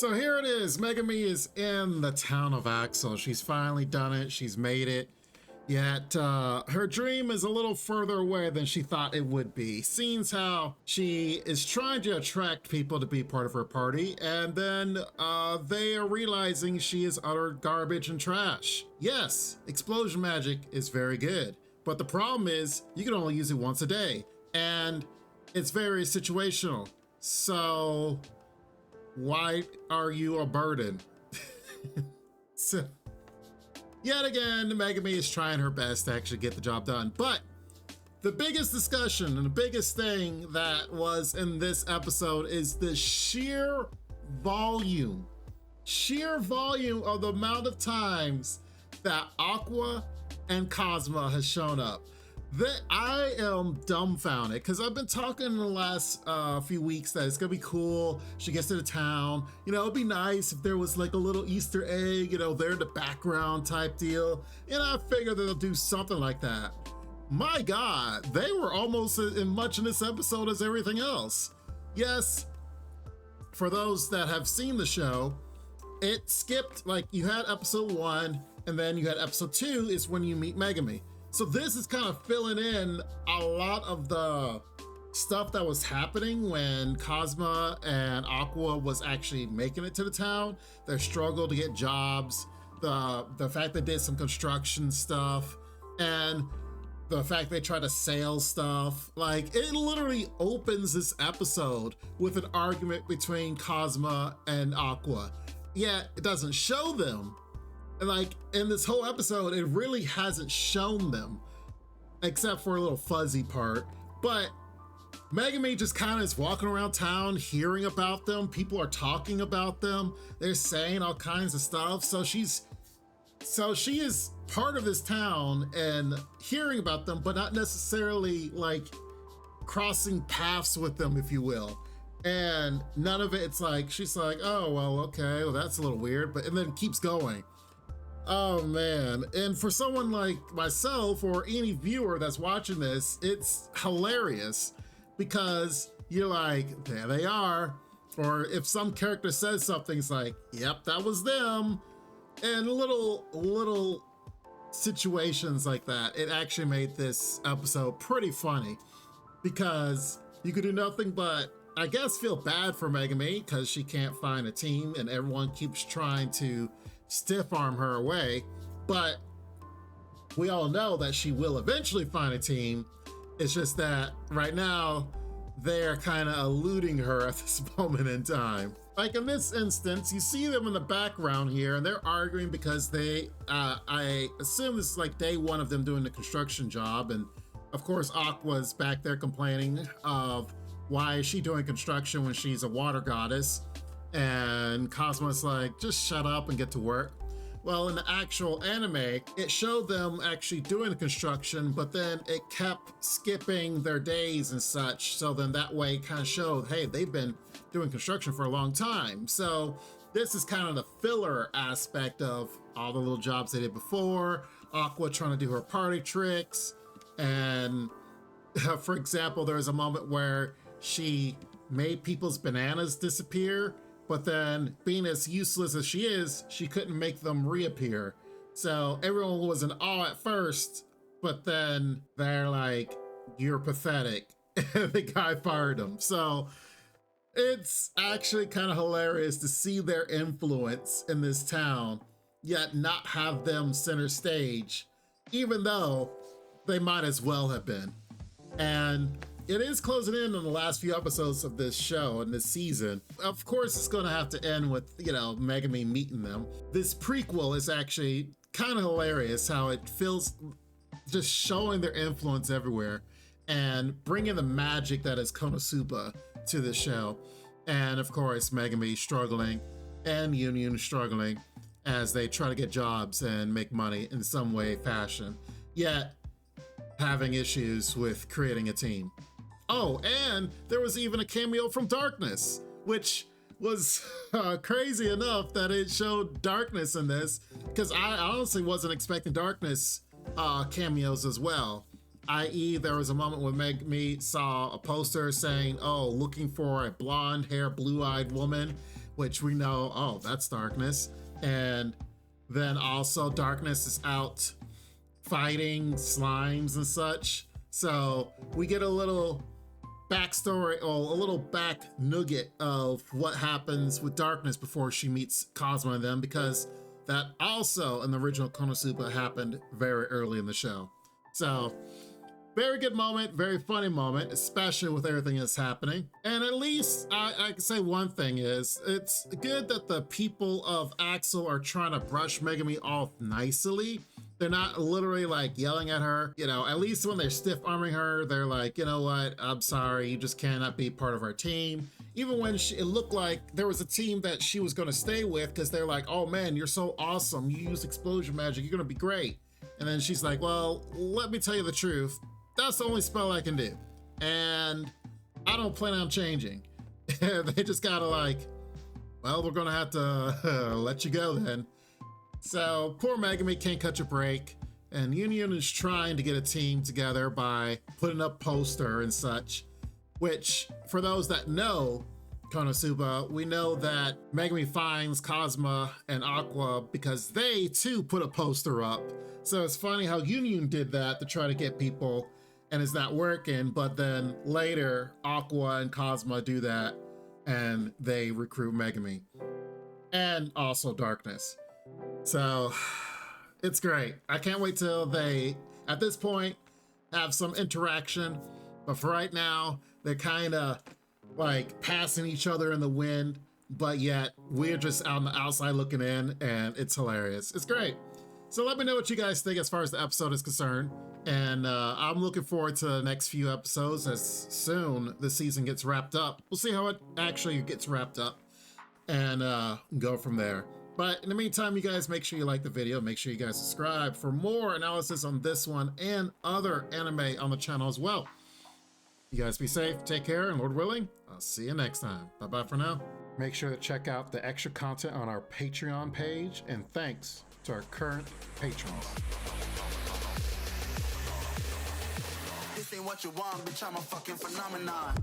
So here it is. Megumi is in the town of Axel. She's finally done it. She's made it. Yet her dream is a little further away than she thought it would be. Seems how she is trying to attract people to be part of her party, and then they are realizing she is utter garbage and trash. Yes, explosion magic is very good, but the problem is you can only use it once a day, and it's very situational. So why are you a burden? So, yet again, Megumi is trying her best to actually get the job done. But the biggest discussion and the biggest thing that was in this episode is the sheer volume of the amount of times that Aqua and Cosmo has shown up. I am dumbfounded because I've been talking in the last few weeks that it's gonna be cool. She gets to the town, it'd be nice if there was like a little Easter egg, there in the background type deal. I figured that they'll do something like that. My God, they were almost as much in this episode as everything else. Yes, for those that have seen the show, it skipped, like you had episode 1 and then you had episode 2 is when you meet Megumi. So this is kind of filling in a lot of the stuff that was happening when Cosmo and Aqua was actually making it to the town. Their struggle to get jobs, the fact they did some construction stuff, and the fact they tried to sell stuff. Like, it literally opens this episode with an argument between Cosmo and Aqua. Yet it doesn't show them. Like, in this whole episode, it really hasn't shown them, except for a little fuzzy part. But Megumi just kind of is walking around town, hearing about them. People are talking about them. They're saying all kinds of stuff. So she is part of this town and hearing about them, but not necessarily like crossing paths with them, if you will. And none of it's like, she's like, oh, well, okay, well, that's a little weird, and then keeps going. Oh man, and for someone like myself or any viewer that's watching this, it's hilarious because you're like, there they are. Or if some character says something, it's like, yep, that was them. And little situations like that, it actually made this episode pretty funny because you could do nothing but, I guess, feel bad for Megumi because she can't find a team and everyone keeps trying to stiff arm her away, but we all know that she will eventually find a team. It's just that right now they're kind of eluding her at this moment in time. Like in this instance, you see them in the background here and they're arguing because they, I assume this is like day 1 of them doing the construction job. And of course, Aqua's back there complaining of why is she doing construction when she's a water goddess? And Cosmo's like, just shut up and get to work. Well, in the actual anime, it showed them actually doing the construction, but then it kept skipping their days and such. So then that way it kind of showed, hey, they've been doing construction for a long time. So this is kind of the filler aspect of all the little jobs they did before. Aqua trying to do her party tricks. And for example, there was a moment where she made people's bananas disappear, but then being as useless as she is, she couldn't make them reappear. So everyone was in awe at first, but then they're like, you're pathetic. And the guy fired him. So it's actually kind of hilarious to see their influence in this town, yet not have them center stage, even though they might as well have been. And it is closing in on the last few episodes of this show and this season. Of course, it's going to have to end with, Megumi meeting them. This prequel is actually kind of hilarious how it feels just showing their influence everywhere and bringing the magic that is Konosuba to the show. And of course, Megumi struggling and Union struggling as they try to get jobs and make money in some way, fashion, yet having issues with creating a team. Oh, and there was even a cameo from Darkness, which was crazy enough that it showed Darkness in this, because I honestly wasn't expecting Darkness cameos as well. i.e. there was a moment when Megumi saw a poster saying, oh, looking for a blonde hair, blue-eyed woman. which we know, oh, that's Darkness. And then also Darkness is out fighting slimes and such. So we get a little backstory, or a little back nugget of what happens with Darkness before she meets Cosmo and them, because that also in the original Konosuba happened very early in the show. So very good moment, very funny moment, especially with everything that's happening. And at least I can say one thing is, it's good that the people of Axel are trying to brush Megumin off nicely. They're not literally like yelling at her, you know, at least when they're stiff arming her, they're like, you know what, I'm sorry, you just cannot be part of our team. Even when it looked like there was a team that she was gonna stay with, because they're like, oh man, you're so awesome, you use explosion magic, you're gonna be great. And then she's like, well, let me tell you the truth, that's the only spell I can do. And I don't plan on changing. They just gotta like, well, we're gonna have to let you go then. So poor Megumin can't catch a break, and Union is trying to get a team together by putting up poster and such, which for those that know Konosuba, we know that Megumin finds Cosma and Aqua because they too put a poster up. So it's funny how Union did that to try to get people, and it's not working, but then later Aqua and Cosma do that and they recruit Megumin and also Darkness. So it's great. I can't wait till they, at this point, have some interaction. But for right now, they're kind of like passing each other in the wind, but yet we're just on the outside looking in, and it's hilarious. It's great. So let me know what you guys think as far as the episode is concerned. And I'm looking forward to the next few episodes as soon the season gets wrapped up. We'll see how it actually gets wrapped up and go from there. But in the meantime, you guys make sure you like the video, make sure you guys subscribe for more analysis on this one and other anime on the channel as well. You guys be safe, take care, and Lord willing, I'll see you next time. Bye-bye for now. Make sure to check out the extra content on our Patreon page, and thanks to our current patrons. This ain't what you want, bitch, I'm a fucking phenomenon.